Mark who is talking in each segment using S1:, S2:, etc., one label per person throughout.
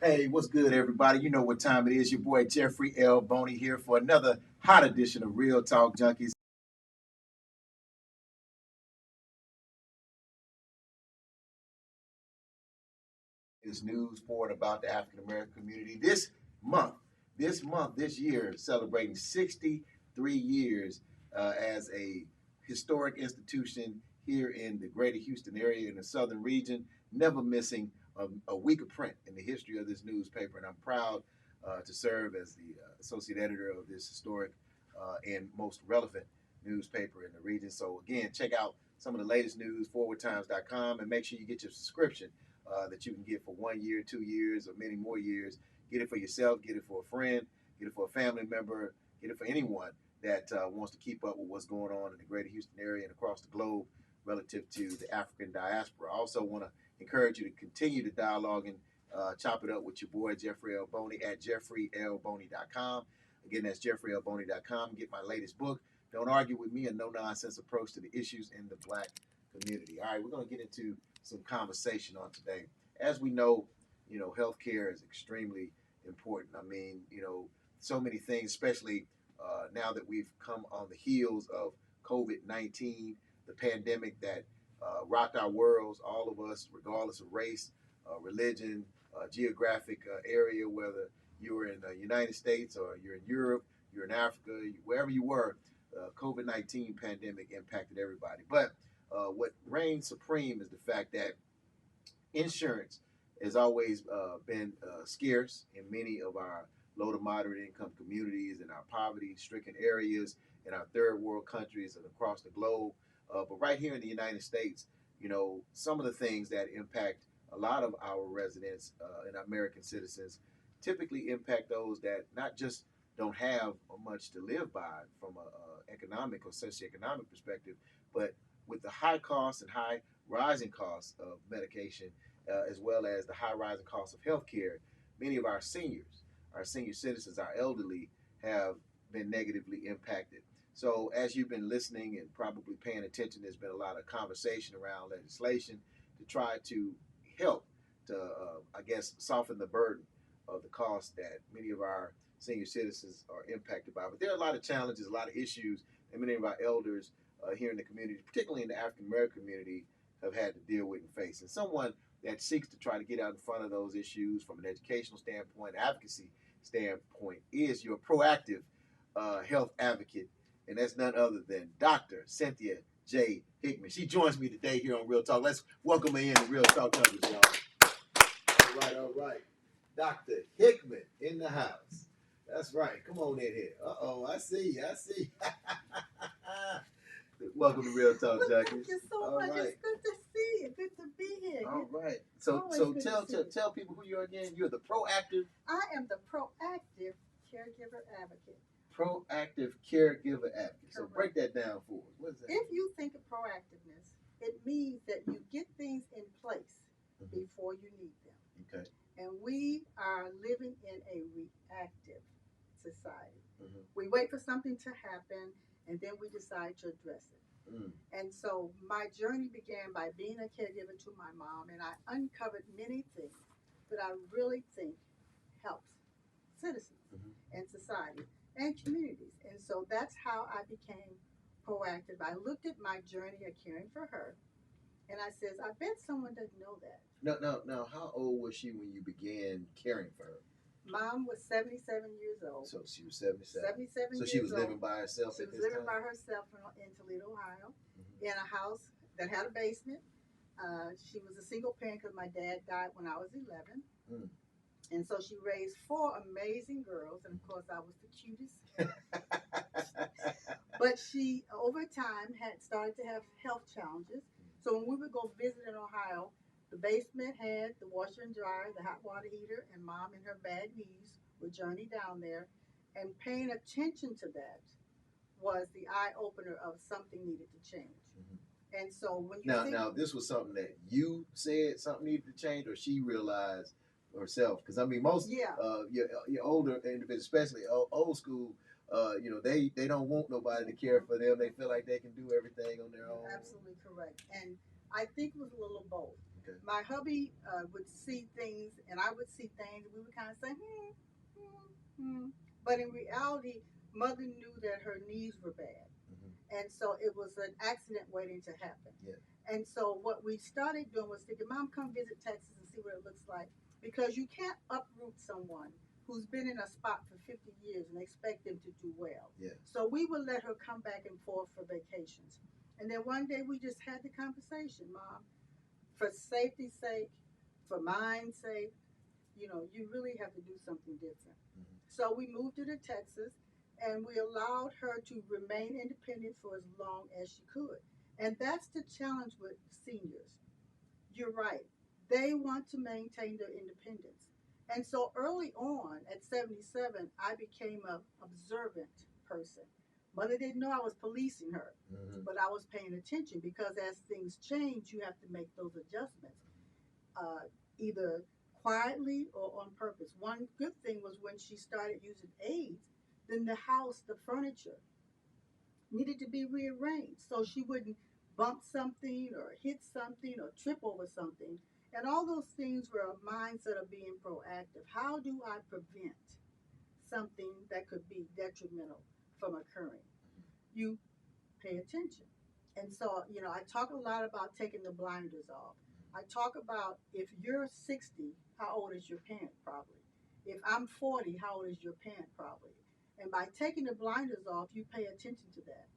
S1: Hey, what's good, everybody? You know what time it is. Your boy Jeffrey L. Boney here for another hot edition of Real Talk Junkies. This news forward about the African American community month, this year, celebrating 63 years as a historic institution here in the greater Houston area in the southern region, never missing a week of print in the history of this newspaper. And I'm proud to serve as the associate editor of this historic and most relevant newspaper in the region. So, again, check out some of the latest news, forwardtimes.com, and make sure you get your subscription that you can get for 1 year, 2 years, or many more years. Get it for yourself, get it for a friend, get it for a family member, get it for anyone that wants to keep up with what's going on in the greater Houston area and across the globe relative to the African diaspora. I also want to encourage you to continue to dialogue and chop it up with your boy Jeffrey L. Boney at jeffreylboney.com. Again, that's jeffreylboney.com. Get my latest book, Don't Argue With Me, a no-nonsense approach to the issues in the black community. All right, we're going to get into some conversation on today. As we know, healthcare is extremely important. I mean, so many things, especially now that we've come on the heels of COVID-19, the pandemic that rocked our worlds, all of us, regardless of race, religion, geographic area, whether you were in the United States or you're in Europe, you're in Africa, wherever you were, COVID-19 pandemic impacted everybody. But what reigns supreme is the fact that insurance has always been scarce in many of our low to moderate income communities, in our poverty stricken areas, in our third world countries and across the globe. But right here in the United States, some of the things that impact a lot of our residents and American citizens typically impact those that not just don't have much to live by from an economic or socioeconomic perspective, but with the high costs and high rising costs of medication, as well as the high rising costs of healthcare, many of our senior citizens, our elderly, have been negatively impacted. So as you've been listening and probably paying attention, there's been a lot of conversation around legislation to try to help to, soften the burden of the cost that many of our senior citizens are impacted by. But there are a lot of challenges, a lot of issues that many of our elders here in the community, particularly in the African American community, have had to deal with and face. And someone that seeks to try to get out in front of those issues from an educational standpoint, advocacy standpoint, is your proactive health advocate, and that's none other than Dr. Cynthia J. Hickman. She joins me today here on Real Talk. Let's welcome her in to Real Talk Junkies, y'all. All right. Dr. Hickman in the house. That's right. Come on in here. I see you. Welcome to Real Talk Junkies.
S2: Thank you so much. Right. It's good to see you. Good to be here.
S1: All right. So tell people who you are again. You're the proactive.
S2: I am the proactive caregiver advocate.
S1: Proactive caregiver advocate. Correct. So break that down for us. What is that?
S2: If you think of proactiveness, it means that you get things in place before you need them.
S1: Okay.
S2: And we are living in a reactive society. We wait for something to happen, and then we decide to address it. And so my journey began by being a caregiver to my mom, and I uncovered many things that I really think helps citizens and society and communities. And so that's how I became proactive. I looked at my journey of caring for her, and I says, I bet someone doesn't know that.
S1: No. How old was she when you began caring for her?
S2: Mom was 77 years old.
S1: So she was 77.
S2: 77 years old.
S1: So she was living by herself at this time?
S2: She was living by herself in Toledo, Ohio, in a house that had a basement. She was a single parent because my dad died when I was 11. And so she raised 4 amazing girls, and of course I was the cutest. But she, over time, had started to have health challenges. So when we would go visit in Ohio, the basement had the washer and dryer, the hot water heater, and Mom and her bad knees would journey down there. And paying attention to that was the eye-opener of something needed to change. And so when you
S1: now this was something that you said something needed to change, or she realized herself? Because I mean, most your older individuals, especially old school, they don't want nobody to care for them. They feel like they can do everything on their own.
S2: Absolutely correct. And I think it was a little both.
S1: Okay.
S2: My hubby would see things, and I would see things, and we would kind of say, But in reality, mother knew that her knees were bad. And so it was an accident waiting to happen.
S1: Yeah.
S2: And so what we started doing was thinking, Mom, come visit Texas and see what it looks like. Because you can't uproot someone who's been in a spot for 50 years and expect them to do well.
S1: Yeah.
S2: So we would let her come back and forth for vacations. And then one day we just had the conversation, Mom, for safety's sake, for mine's sake, you really have to do something different. So we moved her to Texas, and we allowed her to remain independent for as long as she could. And that's the challenge with seniors. You're right. They want to maintain their independence. And so early on at 77, I became an observant person. Mother didn't know I was policing her, but I was paying attention because as things change, you have to make those adjustments, either quietly or on purpose. One good thing was when she started using aids, then the house, the furniture needed to be rearranged so she wouldn't bump something or hit something or trip over something. And all those things were a mindset of being proactive. How do I prevent something that could be detrimental from occurring? You pay attention. And so, I talk a lot about taking the blinders off. I talk about if you're 60, how old is your parent probably? If I'm 40, how old is your parent probably? And by taking the blinders off, you pay attention to that.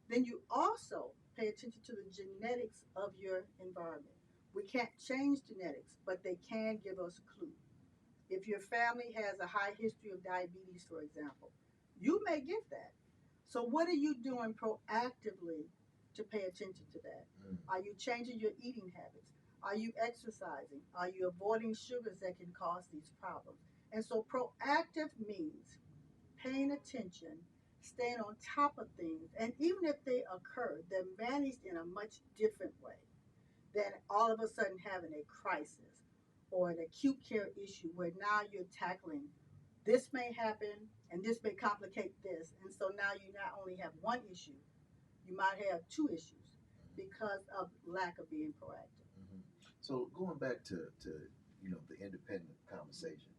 S2: Then you also pay attention to the genetics of your environment. We can't change genetics, but they can give us a clue. If your family has a high history of diabetes, for example, you may get that. So, what are you doing proactively to pay attention to that? Are you changing your eating habits? Are you exercising? Are you avoiding sugars that can cause these problems? And so, proactive means paying attention, staying on top of things, and even if they occur, they're managed in a much different way than all of a sudden having a crisis or an acute care issue where now you're tackling this may happen and this may complicate this. And so now you not only have one issue, you might have two issues because of lack of being proactive.
S1: So going back to the independent conversation,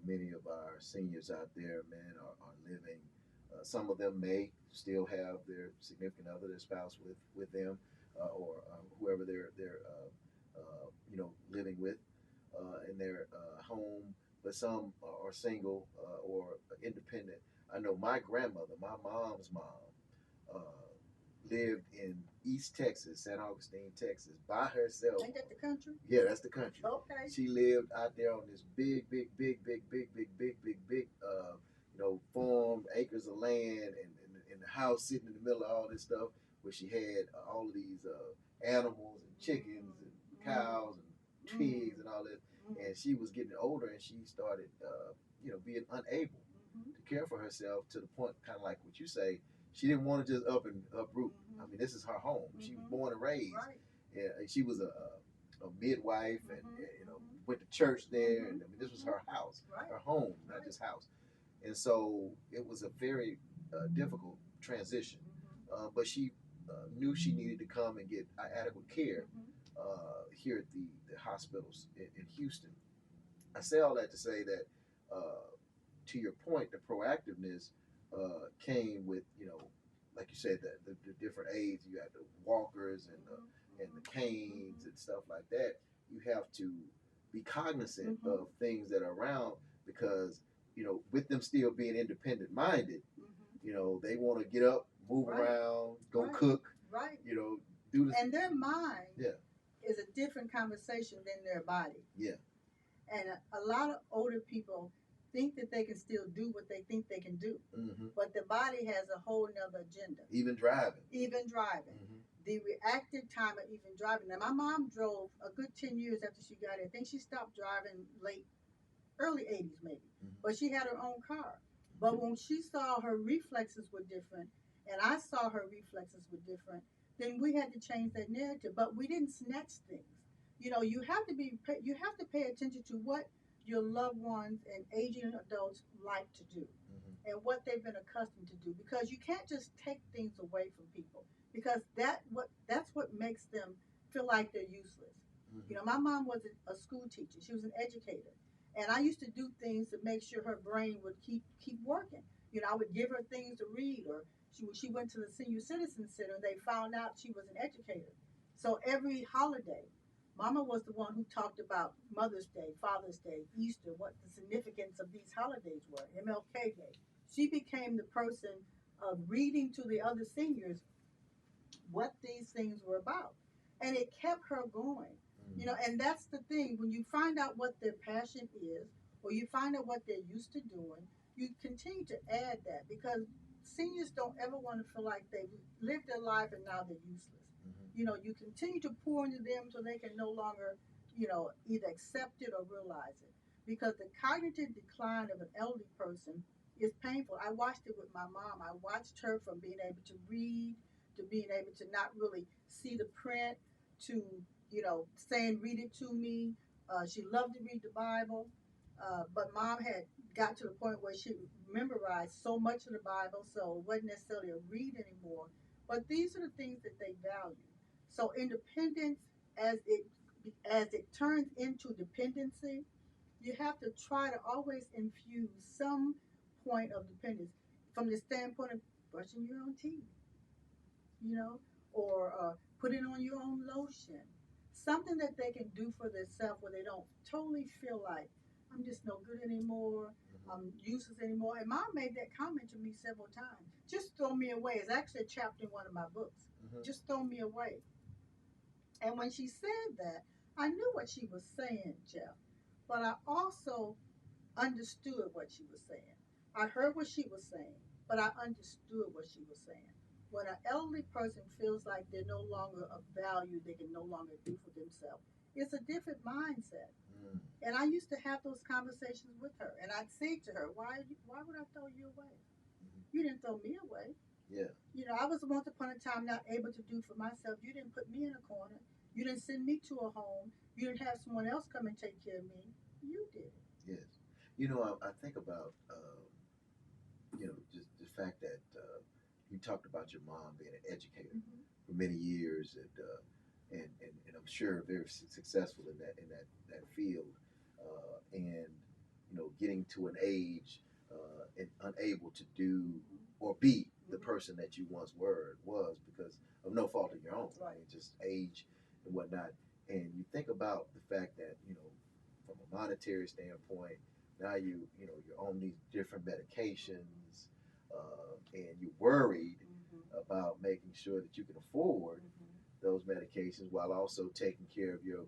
S1: many of our seniors out there, man, are living. Some of them may still have their significant other, their spouse with them, or whoever they're living with in their home. But some are single or independent. I know my grandmother, my mom's mom, uh, lived in East Texas, San Augustine, Texas, by herself.
S2: Ain't that the country?
S1: Yeah, that's the country.
S2: Okay.
S1: She lived out there on this big, farm, acres of land, and the house sitting in the middle of all this stuff, where she had all of these animals and chickens and cows and pigs and all that. And she was getting older, and she started, being unable to care for herself to the point, kind of like what you say. She didn't want to just up and uproot. I mean, this is her home. She was born and raised.
S2: Right.
S1: Yeah, she was a midwife, and went to church there. And I mean, this was her house, her home, not just house. And so it was a very difficult transition. But she knew she needed to come and get adequate care here at the hospitals in Houston. I say all that to say that, to your point, the proactiveness came with, like you said, the different aids. You had the walkers and the canes and stuff like that. You have to be cognizant of things that are around because, with them still being independent minded, they want to get up, move around, go cook, do this.
S2: And their mind is a different conversation than their body.
S1: Yeah.
S2: And a lot of older people think that they can still do what they think they can do. But the body has a whole nother agenda.
S1: Even driving.
S2: The reactive time of even driving. Now, my mom drove a good 10 years after she got it. I think she stopped driving early 80s maybe. But she had her own car. But when she saw her reflexes were different, and I saw her reflexes were different, then we had to change that narrative. But we didn't snatch things. You have to pay attention to what your loved ones and aging adults like to do and what they've been accustomed to do, because you can't just take things away from people, because that's what makes them feel like they're useless. You know, my mom was a school teacher. She was an educator. And I used to do things to make sure her brain would keep working. You know, I would give her things to read, or she went to the senior citizen center. They found out she was an educator. So every holiday, Mama was the one who talked about Mother's Day, Father's Day, Easter, what the significance of these holidays were, MLK Day. She became the person of reading to the other seniors what these things were about. And it kept her going. You know, and that's the thing. When you find out what their passion is, or you find out what they're used to doing, you continue to add that, because seniors don't ever want to feel like they've lived their life and now they're useless. You know, you continue to pour into them so they can no longer, you know, either accept it or realize it. Because the cognitive decline of an elderly person is painful. I watched it with my mom. I watched her from being able to read to being able to not really see the print to, you know, saying, read it to me. She loved to read the Bible. But mom had got to the point where she memorized so much of the Bible, so it wasn't necessarily a read anymore. But these are the things that they value. So independence, as it as it turns into dependency, you have to try to always infuse some point of dependence from the standpoint of brushing your own teeth, you know, or putting on your own lotion. Something that they can do for themselves where they don't totally feel like I'm just no good anymore, I'm useless anymore. And mom made that comment to me several times. Just throw me away. It's actually a chapter in one of my books. Just throw me away. And when she said that, I knew what she was saying, Jeff. But I also understood what she was saying. I heard what she was saying, but I understood what she was saying. When an elderly person feels like they're no longer of value, they can no longer do for themselves, it's a different mindset. And I used to have those conversations with her, and I'd say to her, why would I throw you away? You didn't throw me away.
S1: Yeah.
S2: You know, I was once upon a time not able to do for myself. You didn't put me in a corner. You didn't send me to a home. You didn't have someone else come and take care of me. You did.
S1: Yes. You know, I think about, you know, just the fact that you talked about your mom being an educator for many years, and I'm sure very successful in that field, and you know, getting to an age and unable to do or be the person that you once was because of no fault of your own,
S2: Right.
S1: just age and whatnot. And you think about the fact that, you know, from a monetary standpoint, now you're on these different medications, and you're worried about making sure that you can afford those medications while also taking care of your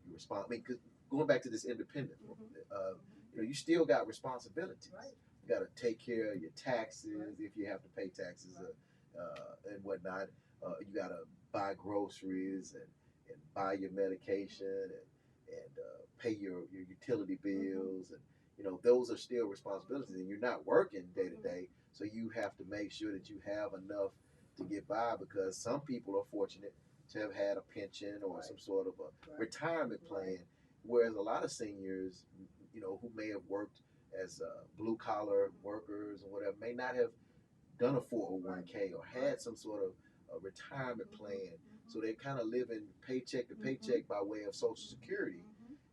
S1: response. I mean, because going back to this independent, you know, you still got responsibilities.
S2: Right.
S1: You got to take care of your taxes
S2: Right.
S1: if you have to pay taxes, and whatnot. You got to buy groceries and buy your medication and pay your utility bills, and you know, those are still responsibilities, and you're not working day to day, so you have to make sure that you have enough to get by, because some people are fortunate to have had a pension or
S2: Right.
S1: some sort of a
S2: Right.
S1: retirement plan,
S2: Right.
S1: whereas a lot of seniors, you know, who may have worked as blue collar workers or whatever, may not have done a 401k or had some sort of a retirement plan. So they're kind of living paycheck to paycheck by way of Social Security.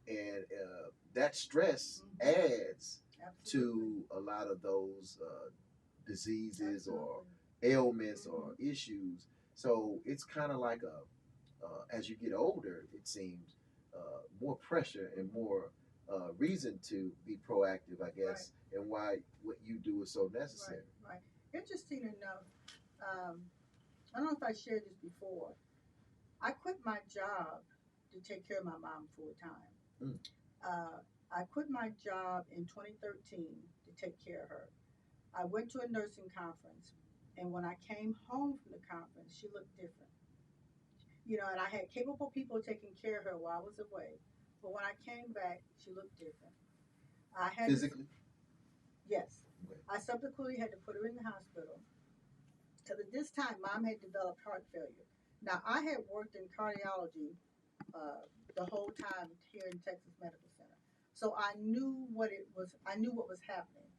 S1: And that stress adds to a lot of those diseases or ailments or issues. So it's kind of like as you get older, it seems more pressure and more reason to be proactive, I guess, and why what you do is so necessary.
S2: Right. Interesting enough, I don't know if I shared this before. I quit my job to take care of my mom full time.
S1: Mm.
S2: I quit my job in 2013 to take care of her. I went to a nursing conference, and when I came home from the conference, she looked different. You know, and I had capable people taking care of her while I was away. But when I came back, she looked different. I had
S1: Physically?
S2: Yes.
S1: Okay.
S2: I subsequently had to put her in the hospital because at this time, mom had developed heart failure. Now, I had worked in cardiology the whole time here in Texas Medical Center. So I knew what it was. I knew what was happening,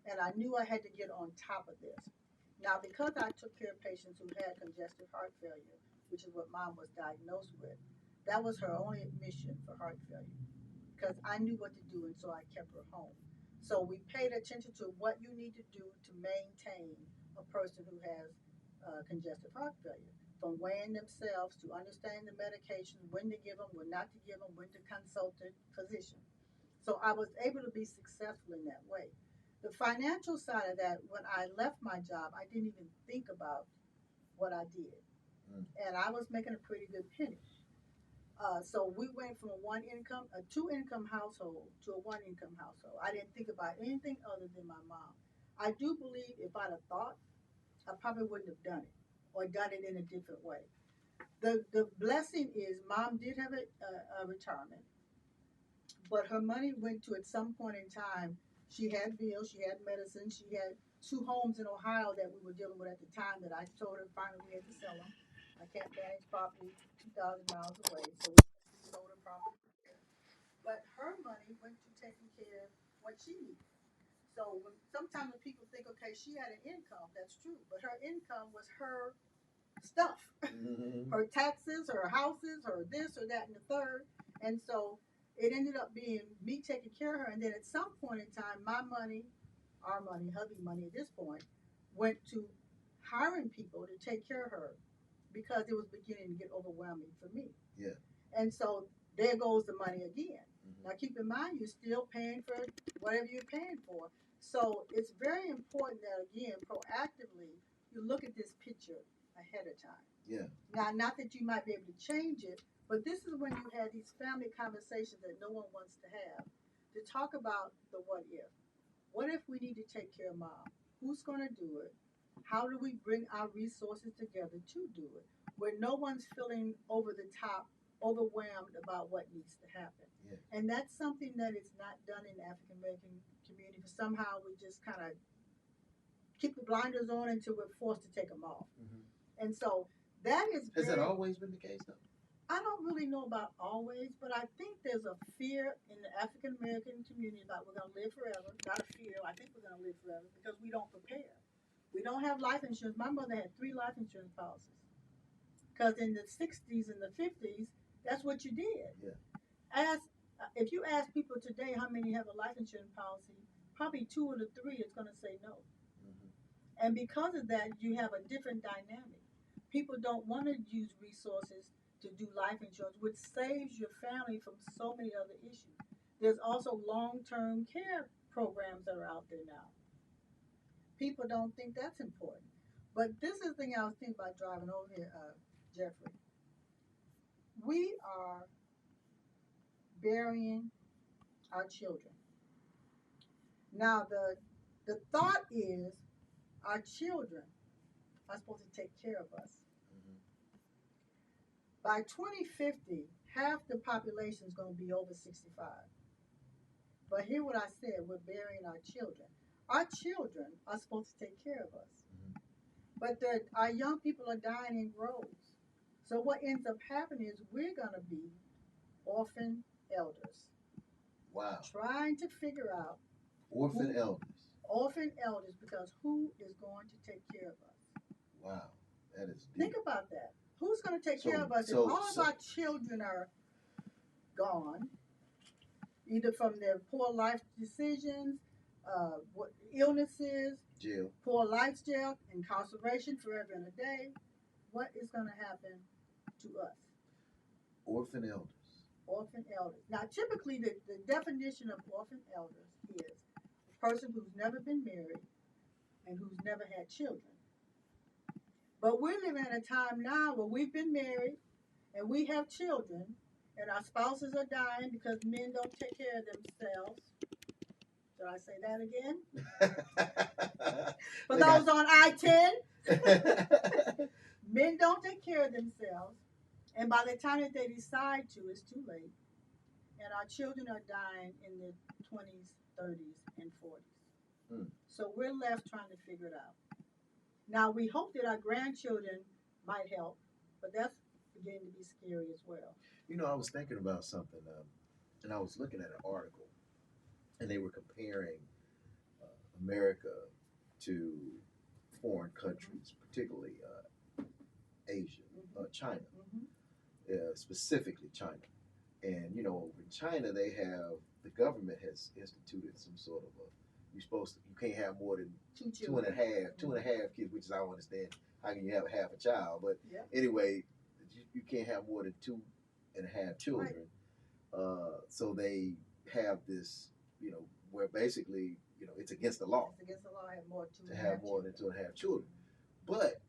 S2: and I knew I had to get on top of this. Now, because I took care of patients who had congestive heart failure, which is what mom was diagnosed with, That was her only admission for heart failure because I knew what to do, and so I kept her home. So we paid attention to what you need to do to maintain a person who has congestive heart failure, from weighing themselves to understanding the medications, when to give them, when not to give them, when to consult a physician. So I was able to be successful in that way. The financial side of that, when I left my job, I didn't even think about what I did. And I was making a pretty good penny. So we went from a two income household to a one income household. I didn't think about anything other than my mom. I do believe if I'd have thought, I probably wouldn't have done it or done it in a different way. The blessing is mom did have a retirement, but her money went to, at some point in time, she had bills, she had medicine, she had two homes in Ohio that we were dealing with at the time that I told her finally we had to sell them. I can't manage property 2,000 miles away, so we sold her property. But her money went to taking care of what she needed. So sometimes when people think, okay, she had an income, that's true, but her income was her stuff, her taxes, her houses, her this or that and the third. And so it ended up being me taking care of her. And then at some point in time, my money, our money, hubby money at this point, went to hiring people to take care of her because it was beginning to get overwhelming for me.
S1: Yeah.
S2: And so there goes the money again. Now keep in mind, you're still paying for whatever you're paying for. So it's very important that, again, proactively, you look at this picture ahead of time.
S1: Yeah.
S2: Now, not that you might be able to change it, but this is when you have these family conversations that no one wants to have, to talk about the what if. What if we need to take care of mom? Who's going to do it? How do we bring our resources together to do it? Where no one's feeling over the top, overwhelmed about what needs to happen.
S1: Yeah.
S2: And that's something that is not done in the African American community. Somehow we just kind of keep the blinders on until we're forced to take them off. And so that is.
S1: Has that always been the case, though?
S2: I don't really know about always, but I think there's a fear in the African American community about we're going to live forever. Not a fear. I think we're going to live forever because we don't prepare. We don't have life insurance. My mother had 3 life insurance policies because in the 60s and the 50s, that's what you did.
S1: Yeah.
S2: If you ask people today how many have a life insurance policy, probably 2 or 3 is going to say no. And because of that, you have a different dynamic. People don't want to use resources to do life insurance, which saves your family from so many other issues. There's also long-term care programs that are out there now. People don't think that's important. But this is the thing I was thinking about driving over here, Jeffrey. We are burying our children. Now, the thought is our children are supposed to take care of us. By 2050, half the population is going to be over 65. But hear what I said, we're burying our children. Our children are supposed to take care of us. But our young people are dying in groves. So what ends up happening is we're going to be orphan elders.
S1: Wow.
S2: Trying to figure out.
S1: Orphan elders.
S2: Orphan elders, because who is going to take care of us?
S1: Wow. That is deep.
S2: Think about that. Who's going to take care of us if all of our children are gone, either from their poor life decisions, illnesses,
S1: jail,
S2: poor lifestyle, incarceration forever and a day? What is going to happen to us?
S1: Orphan elders.
S2: Orphan elders. Now, typically, the definition of orphan elders is a person who's never been married and who's never had children. But we're living at a time now where we've been married and we have children and our spouses are dying because men don't take care of themselves. Should I say that again? For those on I-10, men don't take care of themselves. And by the time that they decide to, it's too late. And our children are dying in their 20s, 30s, and 40s. So we're left trying to figure it out. Now, we hope that our grandchildren might help, but that's beginning to be scary as well.
S1: You know, I was thinking about something, and I was looking at an article, and they were comparing America to foreign countries, particularly Asia, China. specifically China. And you know, in China, they have the government has instituted some sort of a you can't have more than two and a half kids, which is I don't understand. How can you have half a child? But anyway, you can't have more than two and a half children. Right. So they have this, you know, where basically, you know, it's against the law.
S2: It's against the law
S1: to have more than two and a half children. But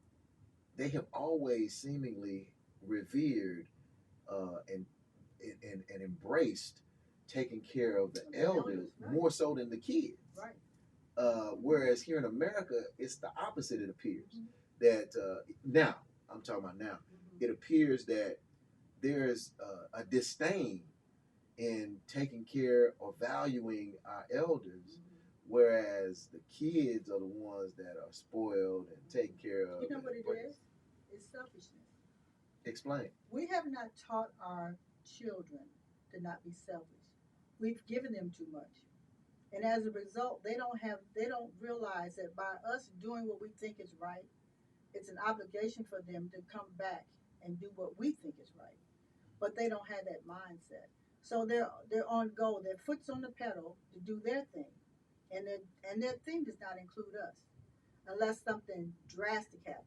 S1: they have always seemingly revered and embraced taking care of the elders right. more so than the kids.
S2: Right.
S1: Whereas here in America, it's the opposite. It appears that now I'm talking about now. It appears that there's a disdain in taking care or valuing our elders, whereas the kids are the ones that are spoiled and taken care of.
S2: You know what it is? It's selfishness.
S1: Explain.
S2: We have not taught our children to not be selfish. We've given them too much. And as a result, they don't realize that by us doing what we think is right, it's an obligation for them to come back and do what we think is right. But they don't have that mindset. So they're on go, their foot's on the pedal to do their thing. And their thing does not include us unless something drastic happens.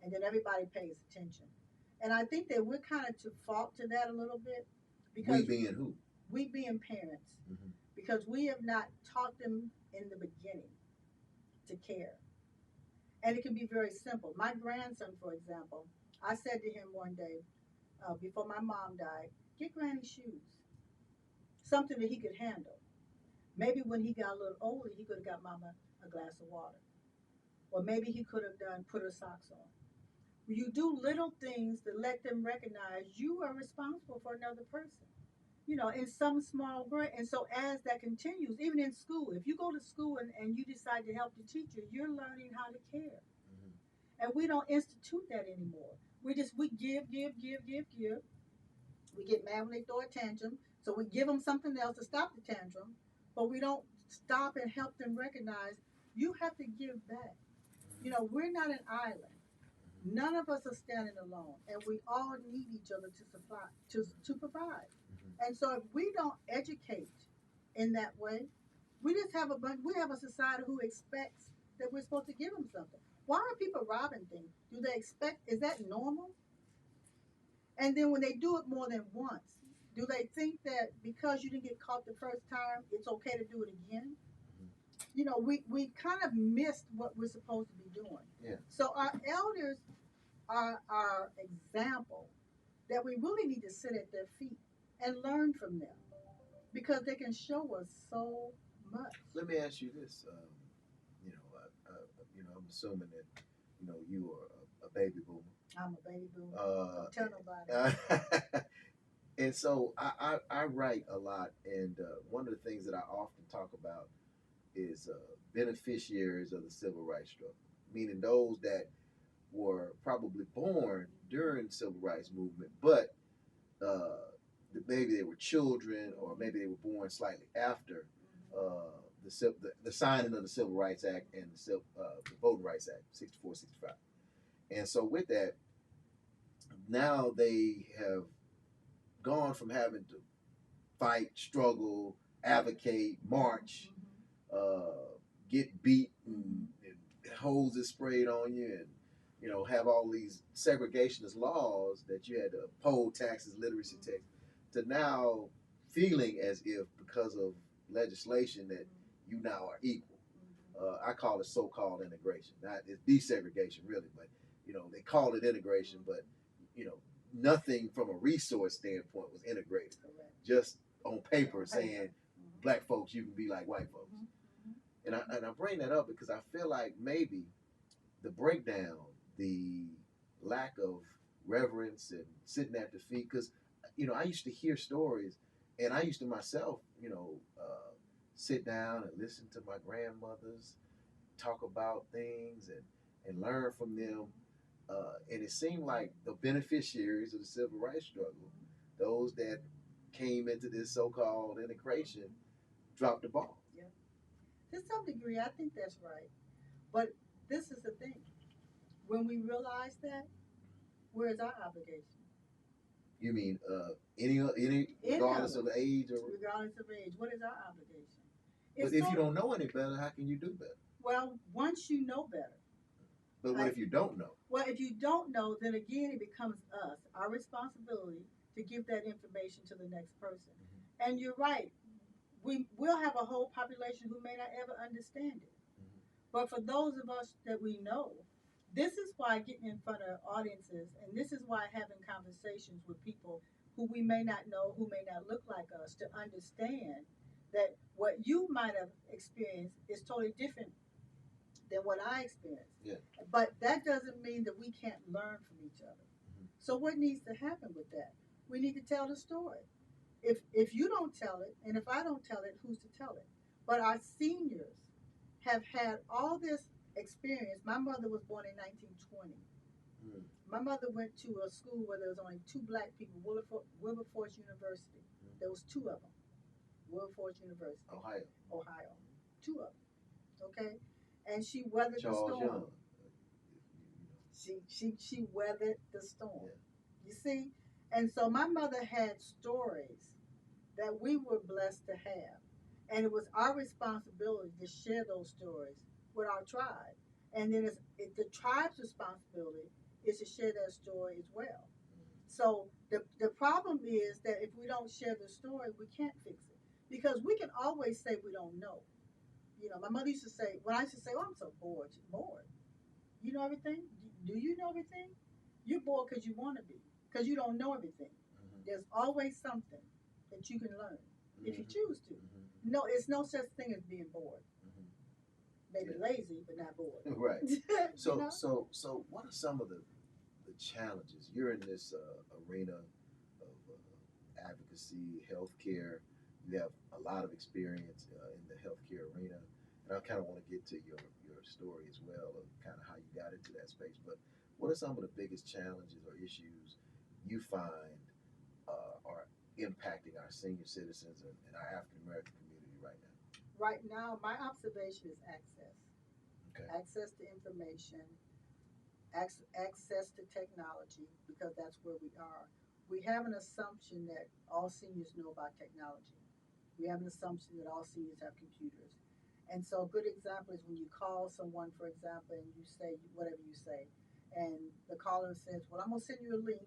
S2: And then everybody pays attention. And I think that we're kind of to fault to that a little bit.
S1: Because we being who?
S2: We being parents. Because we have not taught them in the beginning to care. And it can be very simple. My grandson, for example, I said to him one day, before my mom died, get Granny shoes. Something that he could handle. Maybe when he got a little older, he could have got Mama a glass of water. Or maybe he could have put her socks on. You do little things to let them recognize you are responsible for another person. You know, in some small way. And so as that continues, even in school, if you go to school and you decide to help the teacher, you're learning how to care. And we don't institute that anymore. We give. We get mad when they throw a tantrum. So we give them something else to stop the tantrum. But we don't stop and help them recognize you have to give back. You know, we're not an island. None of us are standing alone. And we all need each other to provide. And so if we don't educate in that way, we have a society who expects that we're supposed to give them something. Why are people robbing things? Do they expect, is that normal? And then when they do it more than once, do they think that because you didn't get caught the first time, it's okay to do it again? You know, we kind of missed what we're supposed to be doing.
S1: Yeah.
S2: So our elders are our example that we really need to sit at their feet and learn from them because they can show us so much.
S1: Let me ask you this. I'm assuming that, you are a baby boomer.
S2: I'm a baby boomer. Don't tell nobody.
S1: And so I write a lot, and one of the things that I often talk about is beneficiaries of the civil rights struggle, meaning those that were probably born during the civil rights movement, but maybe they were children, or maybe they were born slightly after the signing of the Civil Rights Act and the Voting Rights Act, 64, 65. And so with that, now they have gone from having to fight, struggle, advocate, march, get beat and hoses sprayed on you, and have all these segregationist laws that you had to poll taxes, literacy tax, to now feeling as if because of legislation that you now are equal. I call it so-called integration. Not it's desegregation really, but they call it integration, but nothing from a resource standpoint was integrated.
S2: Correct.
S1: Just on paper saying black folks you can be like white folks. And I bring that up because I feel like maybe the breakdown, the lack of reverence and sitting at the feet, because I used to hear stories, and I used to myself sit down and listen to my grandmothers talk about things and learn from them, and it seemed like the beneficiaries of the civil rights struggle, those that came into this so-called integration, dropped the ball.
S2: Yeah. To some degree, I think that's right. But this is the thing. When we realize that, where is our obligation?
S1: You mean any regardless of age or?
S2: Regardless of age, what is our obligation?
S1: But if you don't know any better, how can you do better?
S2: Well, once you know better.
S1: But what if you don't know?
S2: Well, if you don't know, then again it becomes us, our responsibility to give that information to the next person. And you're right. We'll have a whole population who may not ever understand it. But for those of us that we know, this is why getting in front of audiences, and this is why having conversations with people who we may not know, who may not look like us, to understand that what you might have experienced is totally different than what I experienced.
S1: Yeah.
S2: But that doesn't mean that we can't learn from each other. So what needs to happen with that? We need to tell the story. If you don't tell it, and if I don't tell it, who's to tell it? But our seniors have had all this experience. My mother was born in 1920. My mother went to a school where there was only two black people, Wilberforce University. There was two of them. Wilberforce University. Ohio. Two of them. Okay? And she weathered the storm. She weathered the storm. Yeah. You see? And so my mother had stories that we were blessed to have. And it was our responsibility to share those stories with our tribe. And then the tribe's responsibility is to share that story as well. So the problem is that if we don't share the story, we can't fix it. Because we can always say we don't know. You know, my mother used to say, when I used to say, oh, I'm so bored. Bored. You know everything? Do you know everything? You're bored because you want to be, because you don't know everything. There's always something that you can learn if you choose to. No, it's no such thing as being bored. Maybe lazy, but not bored.
S1: Right. So,
S2: you know?
S1: so what are some of the challenges? You're in this arena of advocacy, healthcare. You have a lot of experience in the healthcare arena, and I kind of want to get to your story as well, of kind of how you got into that space. But what are some of the biggest challenges or issues you find are impacting our senior citizens and our African American community right now?
S2: Right now, my observation is access.
S1: Okay.
S2: Access to information, access to technology, because that's where we are. We have an assumption that all seniors know about technology. We have an assumption that all seniors have computers. And so a good example is when you call someone, for example, and you say whatever you say, and the caller says, well, I'm going to send you a link,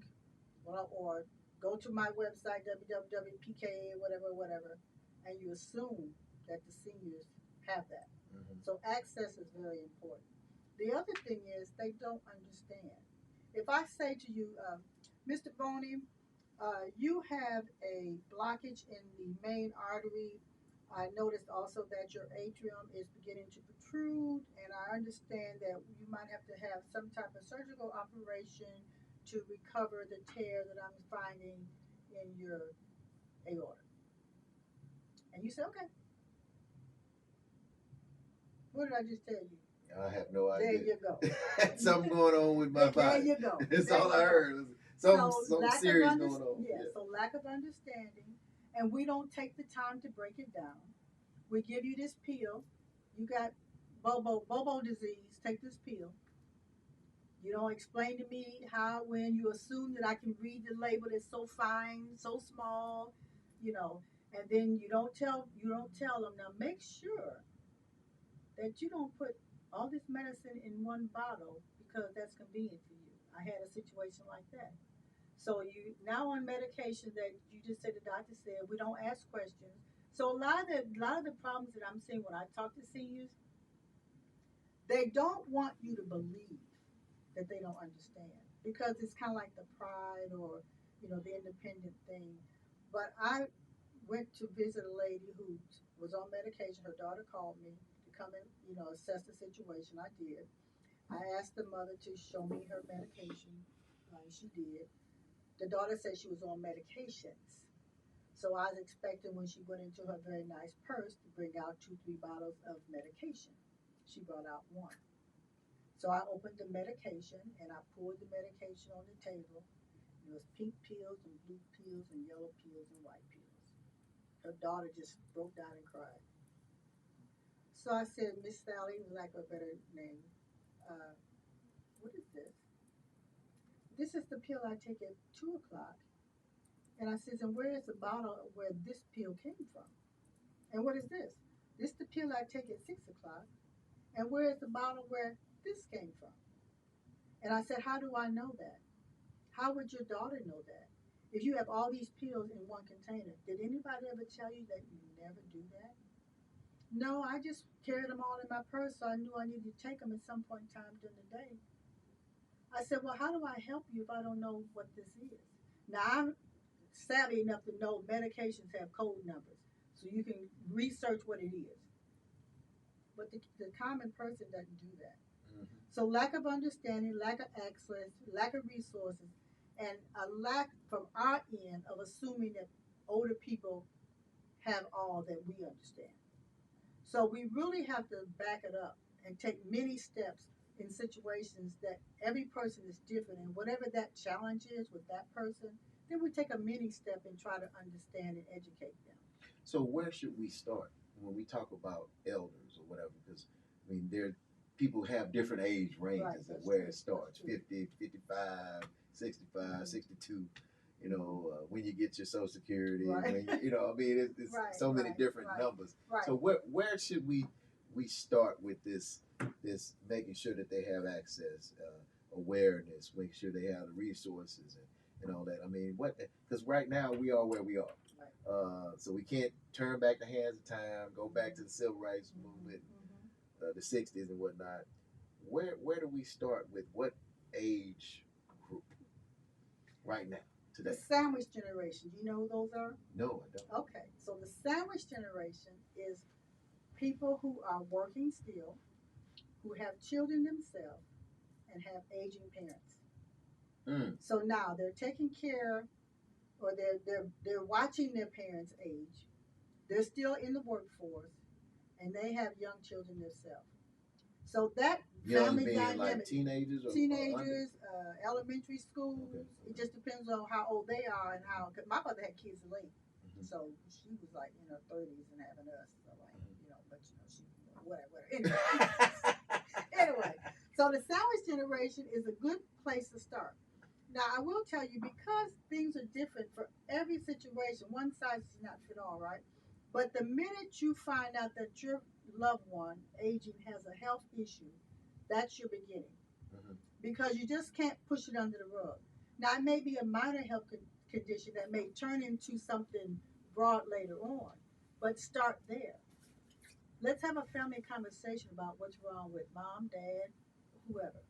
S2: or go to my website, www.pka, whatever, and you assume that the seniors have that. So access is very important. The other thing is they don't understand. If I say to you, Mr. Boney, you have a blockage in the main artery. I noticed also that your atrium is beginning to protrude, and I understand that you might have to have some type of surgical operation to recover the tear that I'm finding in your aorta. And you say, okay. What did I just tell you?
S1: I have no idea.
S2: There you go.
S1: Something going on with my body.
S2: There you go.
S1: That's all I heard. Something serious going on.
S2: Yeah, so lack of understanding, and we don't take the time to break it down. We give you this pill. You got Bobo disease. Take this pill. You don't explain to me how, when you assume that I can read the label that's so fine, so small, and then you don't tell them. Now make sure that you don't put all this medicine in one bottle because that's convenient for you. I had a situation like that. So you now on medication that you just said, the doctor said, we don't ask questions. So a lot of the problems that I'm seeing when I talk to seniors, they don't want you to believe that they don't understand, because it's kind of like the pride or the independent thing. But I went to visit a lady who was on medication. Her daughter called me to come and assess the situation. I did. I asked the mother to show me her medication. She did. The daughter said she was on medications. So I was expecting when she went into her very nice purse to bring out 2-3 bottles of medication. She brought out one. So I opened the medication and I poured the medication on the table. It was pink pills and blue pills and yellow pills and white pills. Her daughter just broke down and cried. So I said, Miss Sally, lack of a better name, what is this? This is the pill I take at 2 o'clock And I says, and where is the bottle where this pill came from? And what is this? This the pill I take at 6 o'clock. And where is the bottle where this came from? And I said, how do I know that? How would your daughter know that? If you have all these pills in one container, did anybody ever tell you that you never do that? No, I just carried them all in my purse, so I knew I needed to take them at some point in time during the day. I said, well, how do I help you if I don't know what this is? Now, I'm savvy enough to know medications have code numbers, so you can research what it is. But the common person doesn't do that. Mm-hmm. So lack of understanding, lack of access, lack of resources, and a lack from our end of assuming that older people have all that we understand. So we really have to back it up and take many steps in situations that every person is different, and whatever that challenge is with that person, then we take a mini step and try to understand and educate them.
S1: So where should we start when we talk about elders or whatever? Because I mean, people have different age ranges of where it starts: 50, 55, 65, 62. You know, when you get your Social Security, when I mean, it's so many different numbers. Right. So where should we start with this making sure that they have access, awareness, making sure they have the resources and all that. I mean, because right now we are where we are. So we can't turn back the hands of time, go back to the civil rights movement, the 60s and whatnot. Where do we start with what age group right now, today?
S2: The sandwich generation. Do you know who those are?
S1: No, I don't.
S2: Okay, so the sandwich generation is people who are working still, who have children themselves, and have aging parents. So now they're taking care, or they're watching their parents age. They're still in the workforce, and they have young children themselves. So that family dynamic,
S1: like teenagers,
S2: elementary school. Okay. It just depends on how old they are and how. Cause my mother had kids late, so she was like in her 30s and having us. So like, but she whatever. Anyway, so the sandwich generation is a good place to start. Now, I will tell you, because things are different for every situation, one size does not fit all, right? But the minute you find out that your loved one aging has a health issue, that's your beginning. Because you just can't push it under the rug. Now, it may be a minor health condition that may turn into something broad later on, but start there. Let's have a family conversation about what's wrong with mom, dad, whoever.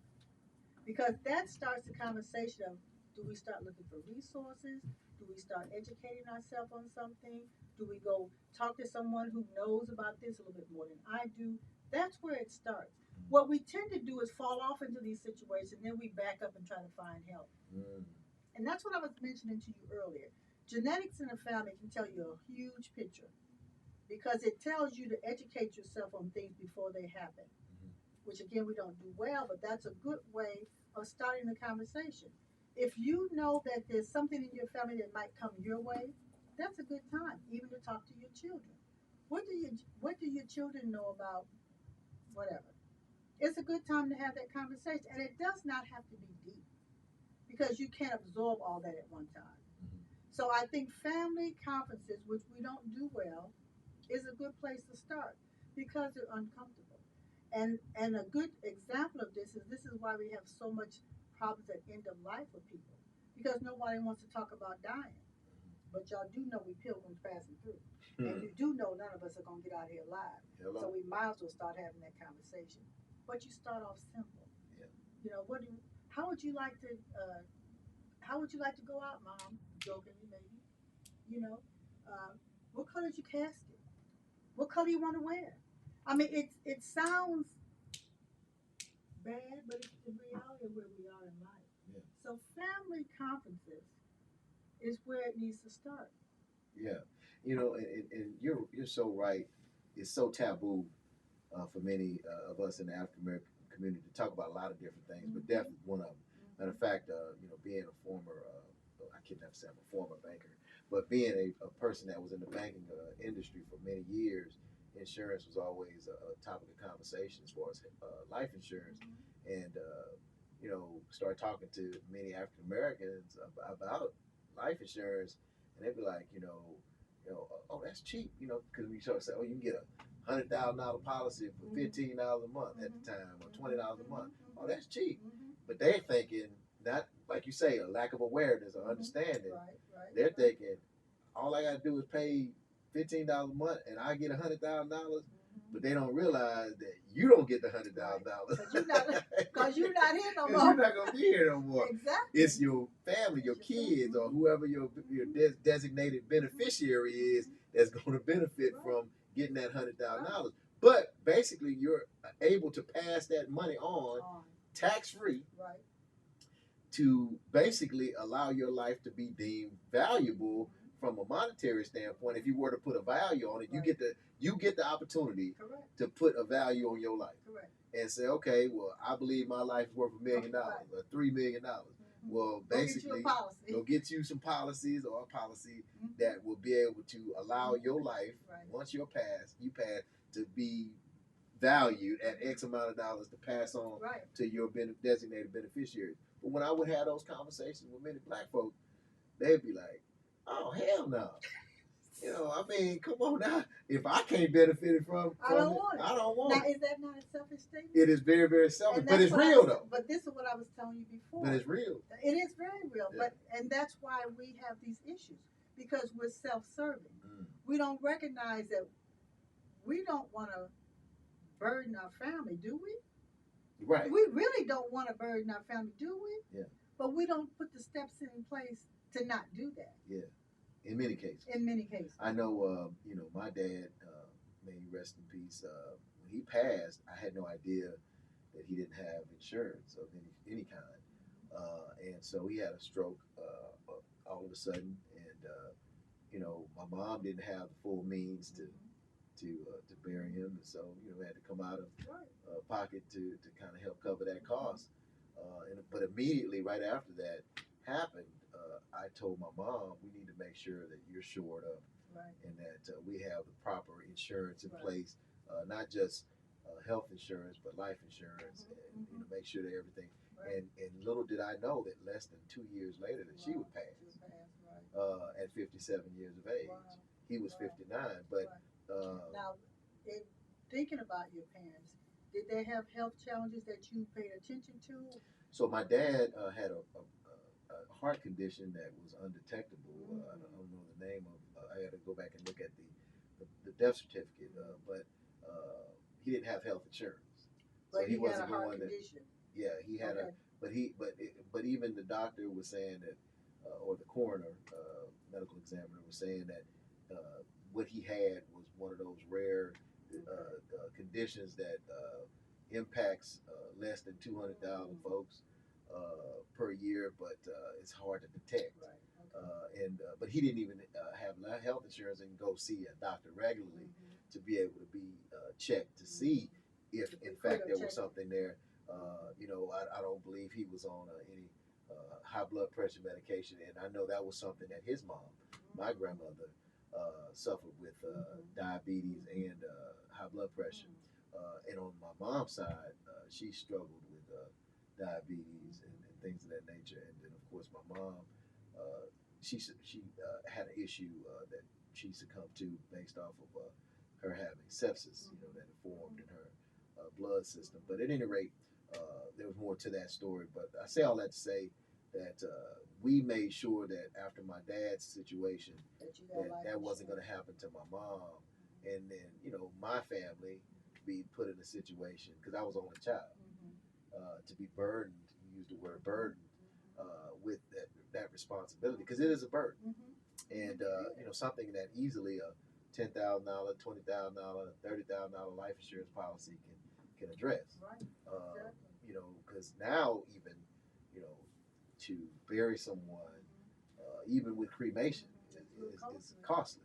S2: Because that starts the conversation of, do we start looking for resources? Do we start educating ourselves on something? Do we go talk to someone who knows about this a little bit more than I do? That's where it starts. What we tend to do is fall off into these situations, then we back up and try to find help. And that's what I was mentioning to you earlier. Genetics in a family can tell you a huge picture, because it tells you to educate yourself on things before they happen. Which again, we don't do well, but that's a good way of starting the conversation. If you know that there's something in your family that might come your way, that's a good time, even to talk to your children. What do your children know about whatever? It's a good time to have that conversation, and it does not have to be deep, because you can't absorb all that at one time. So I think family conferences, which we don't do well, is a good place to start, because they're uncomfortable. And a good example of this is why we have so much problems at end of life with people, because nobody wants to talk about dying. But y'all do know we pilgrims passing through, and you do know none of us are gonna get out of here alive. Hello. So we might as well start having that conversation. But you start off simple. Yeah. How would you like to go out, Mom? Jokingly, maybe. What color is your casket? What color you want to wear? I mean, it sounds bad, but it's the reality of where we are in life. Yeah. So family conferences is where it needs to start.
S1: Yeah, and you're so right. It's so taboo for many of us in the African American community to talk about a lot of different things, but definitely one of them. Matter of fact, being a former, I can't never say I'm a former banker, but being a person that was in the banking industry for many years, insurance was always a topic of conversation as far as life insurance, and started talking to many African Americans about life insurance, and they'd be like, oh, that's cheap, because we sort of say, oh, you can get $100,000 policy for $15 a month at the time, or $20 a month. Oh, that's cheap. But they're thinking, not like you say, a lack of awareness or understanding. They're thinking, all I got to do is pay $15 a month and I get $100,000. But they don't realize that you don't get the $100,000
S2: because you're not here no more.
S1: You're not gonna be here no more.
S2: Exactly.
S1: It's your family, your kids, or whoever your designated beneficiary is that's going to benefit from getting that $100,000. But basically, you're able to pass that money on tax free. To basically allow your life to be deemed valuable from a monetary standpoint. If you were to put a value on it, you get the opportunity to put a value on your life. And say, okay, well, I believe my life is worth $1 million or $3 million. Well, basically, go get you some policies or a policy that will be able to allow your life, once you pass, to be valued at X amount of dollars to pass on to your designated beneficiaries. But when I would have those conversations with many black folks, they'd be like, oh, hell no. I mean, come on now. If I can't benefit from
S2: I don't want it.
S1: I don't want
S2: it. Now, is that not a selfish statement?
S1: It is very, very selfish, but it's real though.
S2: But this is what I was telling you before.
S1: But it's real.
S2: It is very real. Yeah. And that's why we have these issues, because we're self-serving. We don't recognize that we don't want to burden our family, do we?
S1: Right.
S2: We really don't want to burden our family, do we?
S1: Yeah.
S2: But we don't put the steps in place to not do that.
S1: Yeah. In many cases.
S2: I
S1: know, my dad, may he rest in peace, when he passed, I had no idea that he didn't have insurance of any kind. And so he had a stroke all of a sudden. And, my mom didn't have the full means to bury him. And so, we had to come out of pocket to kind of help cover that cost. But immediately right after that happened, I told my mom, we need to make sure that you're shored up and that we have the proper insurance in place, not just health insurance, but life insurance, and make sure that everything. And little did I know that less than 2 years later that she would pass at 57 years of age. He was 59, but
S2: now, thinking about your parents, did they have health challenges that you paid attention to?
S1: So my dad had a heart condition that was undetectable. I don't know the name of. I had to go back and look at the death certificate. But he didn't have health insurance,
S2: but
S1: so he wasn't
S2: had a heart condition.
S1: Yeah, he had but even the doctor was saying that, or the coroner, medical examiner was saying that what he had was one of those rare conditions that impacts less than 200,000 folks per year, but it's hard to detect. But he didn't even have health insurance and go see a doctor regularly to be able to be checked to see if, in fact, there was something there. I don't believe he was on any high blood pressure medication, and I know that was something that his mom, my grandmother, suffered with diabetes and high blood pressure. And on my mom's side, she struggled with diabetes and things of that nature. And then, of course, my mom, she had an issue that she succumbed to based off of her having sepsis, that formed in her blood system. But at any rate, there was more to that story. But I say all that to say that we made sure that after my dad's situation, that wasn't going to happen to my mom. And then, my family be put in a situation, because I was only child, to be burdened, you use the word burdened, with that responsibility, because it is a burden. And, something that easily a $10,000, $20,000, $30,000 life insurance policy can address. Because now even, to bury someone, even with cremation, is costly.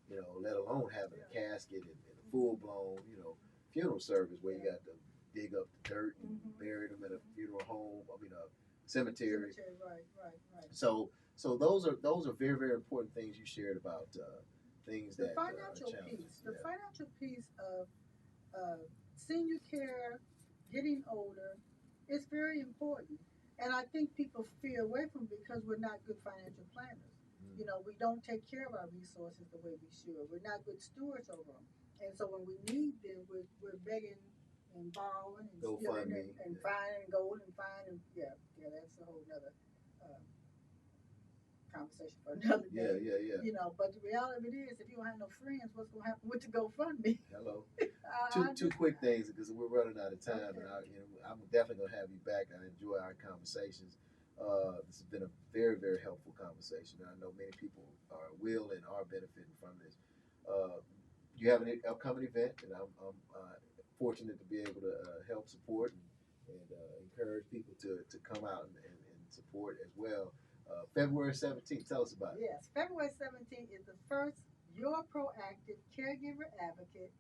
S1: Let alone having a casket and a full-blown, funeral service where you got to dig up the dirt and bury them at a funeral home. A cemetery.
S2: Right.
S1: So those are very, very important things you shared about things
S2: the
S1: that
S2: financial piece. The financial piece of senior care, getting older, is very important. And I think people fear away from it because we're not good financial planners. You know, we don't take care of our resources the way we should. We're not good stewards over them. And so when we need them, we're begging and borrowing and
S1: Go
S2: stealing
S1: fund me.
S2: and finding and gold and finding. Yeah, that's a whole nother uh, conversation for another day.
S1: Yeah.
S2: You know, but the reality of it is, if you don't have no friends, what's going to happen with the GoFundMe?
S1: Hello.
S2: I
S1: Two quick things because we're running out of time,
S2: Okay.
S1: and I'm definitely gonna have you back. I enjoy our conversations. This has been a very, very helpful conversation. I know many people will and are benefiting from this. You have an upcoming event, and I'm fortunate to be able to help support and encourage people to come out and support as well. February 17th, tell us about it.
S2: Yes, February 17th is the first Your Proactive Caregiver Advocate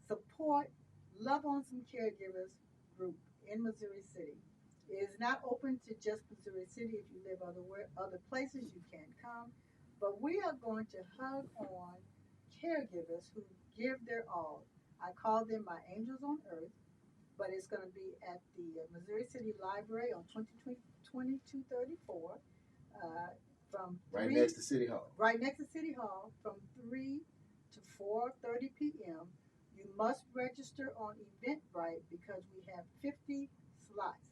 S2: Support Love on Some Caregivers group in Missouri City. It is not open to just Missouri City. If you live other places, you can come. But we are going to hug on caregivers who give their all. I call them my angels on earth, but it's going to be at the Missouri City Library on 2234 from
S1: Right
S2: 3,
S1: next to City Hall.
S2: right next to City Hall from 3 to 4:30 p.m. You must register on Eventbrite because we have 50 slots.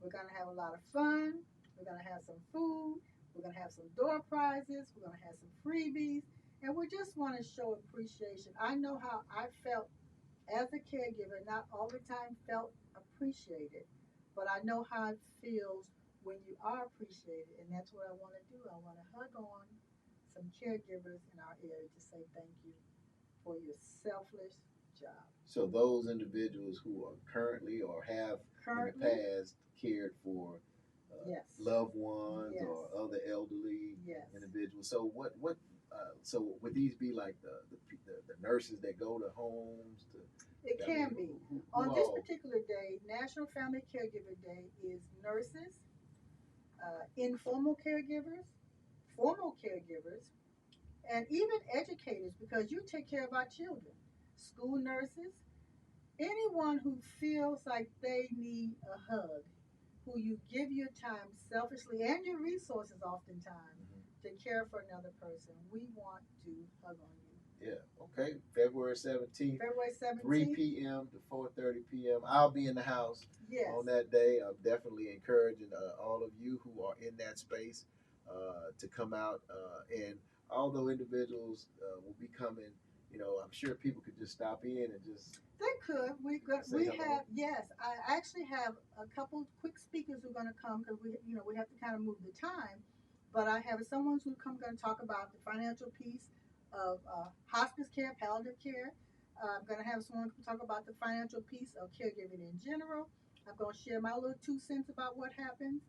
S2: We're going to have a lot of fun. We're going to have some food. We're going to have some door prizes. We're going to have some freebies. And we just want to show appreciation. I know how I felt as a caregiver, not all the time felt appreciated, but I know how it feels when you are appreciated. And that's what I want to do. I want to hug on some caregivers in our area to say thank you for your selfless job.
S1: So those individuals who are currently or have in the past cared for
S2: Yes.
S1: loved ones
S2: Yes.
S1: or other elderly
S2: Yes.
S1: individuals. So what? So would these be like the nurses that go to homes to?
S2: It can be. On this particular day, National Family Caregiver Day, is nurses, informal caregivers, formal caregivers, and even educators, because you take care of our children, school nurses, anyone who feels like they need a hug, who you give your time selfishly and your resources oftentimes to care for another person. We want to hug on you.
S1: Yeah. Okay. February 17th.
S2: February 17th.
S1: 3 p.m. to 4:30 p.m. I'll be in the house on that day. I'm definitely encouraging all of you who are in that space to come out. And although individuals will be coming, I'm sure people could just stop in and just.
S2: They could. We
S1: hello.
S2: have, yes. I actually have a couple quick speakers who are going to come because we have to kind of move the time. But I have someone who's going to talk about the financial piece of hospice care, palliative care. I'm going to have someone talk about the financial piece of caregiving in general. I'm going to share my little 2 cents about what happens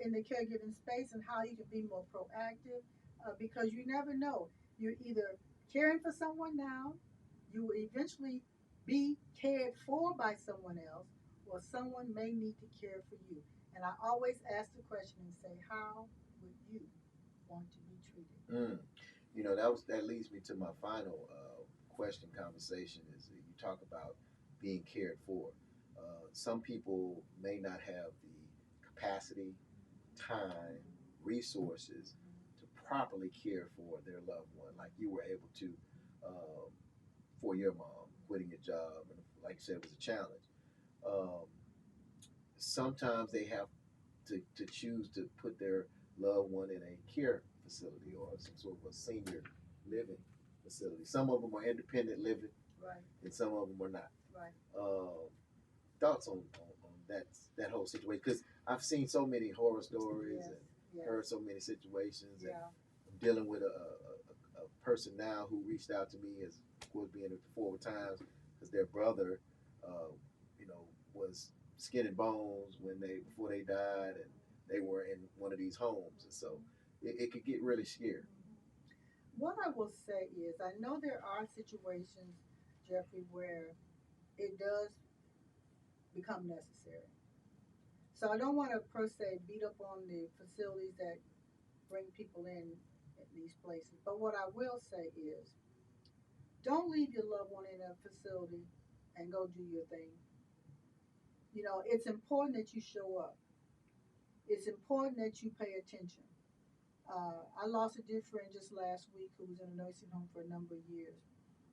S2: in the caregiving space and how you can be more proactive because you never know. You're either caring for someone now, you will eventually be cared for by someone else, or someone may need to care for you. And I always ask the question and say, how would you want to be treated?
S1: That leads me to my final conversation is you talk about being cared for. Some people may not have the capacity, time, resources to properly care for their loved one, like you were able to for your mom quitting your job, and like you said, it was a challenge. Um, Sometimes they have to choose to put their loved one in a care facility or some sort of a senior living facility. Some of them are independent living,
S2: right,
S1: and some of them are not.
S2: Right.
S1: Thoughts on that whole situation? Because I've seen so many horror stories and heard so many situations. And I'm dealing with a person now who reached out to me, as of course being at the Forward Times, because their brother, was skin and bones before they died, and they were in one of these homes, and so it could get really scary.
S2: What I will say is, I know there are situations, Jeffrey, where it does become necessary. So I don't want to per se beat up on the facilities that bring people in at these places. But what I will say is, don't leave your loved one in a facility and go do your thing. It's important that you show up. It's important that you pay attention. I lost a dear friend just last week who was in a nursing home for a number of years.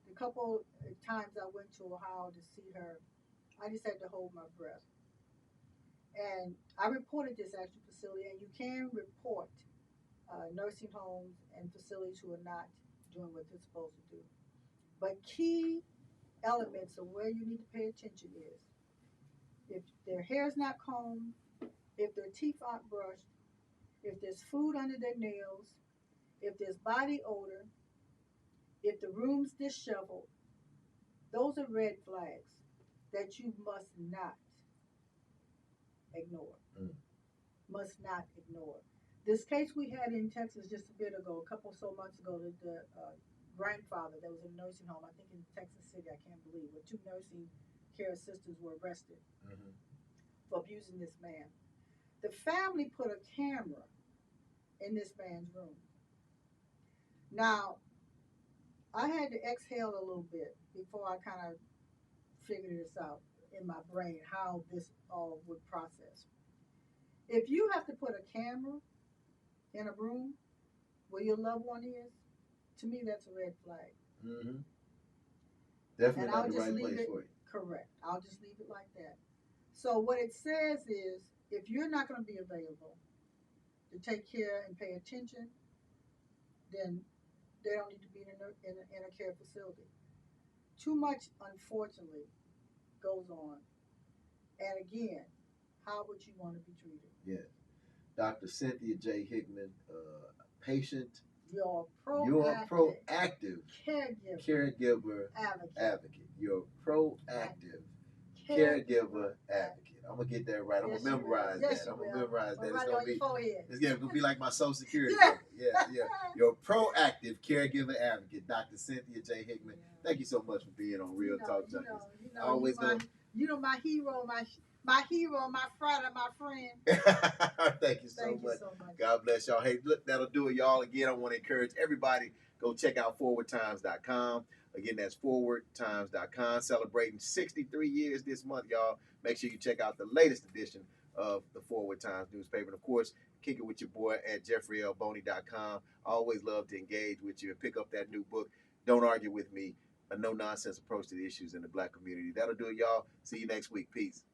S2: The couple times I went to Ohio to see her, I just had to hold my breath. And I reported this actual facility, and you can report nursing homes and facilities who are not doing what they're supposed to do. But key elements of where you need to pay attention is if their hair is not combed, if their teeth aren't brushed, if there's food under their nails, if there's body odor, if the room's disheveled, those are red flags that you must not ignore. Must not ignore. This case we had in Texas just a bit ago, a couple so months ago, the grandfather that was in a nursing home, I think in Texas City, I can't believe, where two nursing care assistants were arrested for abusing this man. The family put a camera in this man's room. Now, I had to exhale a little bit before I kind of figured this out in my brain, how this all would process. If you have to put a camera in a room where your loved one is, to me, that's a red flag.
S1: Definitely not the right place for you.
S2: Correct. I'll just leave it like that. So what it says is, if you're not going to be available to take care and pay attention, then they don't need to be in a care facility. Too much, unfortunately, goes on. And again, how would you want to be treated?
S1: Yes. Dr. Cynthia J. Hickman, patient.
S2: You're proactive
S1: caregiver advocate. You're proactive caregiver advocate. I'm gonna get that right. I'm gonna memorize that. I'm gonna memorize that. It's gonna be like my social security. Yeah. You're proactive caregiver advocate, Dr. Cynthia J. Hickman. Thank you so much for being on Real Talk Junkies. Always
S2: my hero, my friend, my friend.
S1: Thank you so much. God bless y'all. Hey, look, that'll do it, y'all. Again, I want to encourage everybody, go check out forwardtimes.com. Again, that's forwardtimes.com. Celebrating 63 years this month, y'all. Make sure you check out the latest edition of the Forward Times newspaper. And, of course, kick it with your boy at jeffreylboney.com. I always love to engage with you and pick up that new book, Don't Argue With Me, a no-nonsense approach to the issues in the Black community. That'll do it, y'all. See you next week. Peace.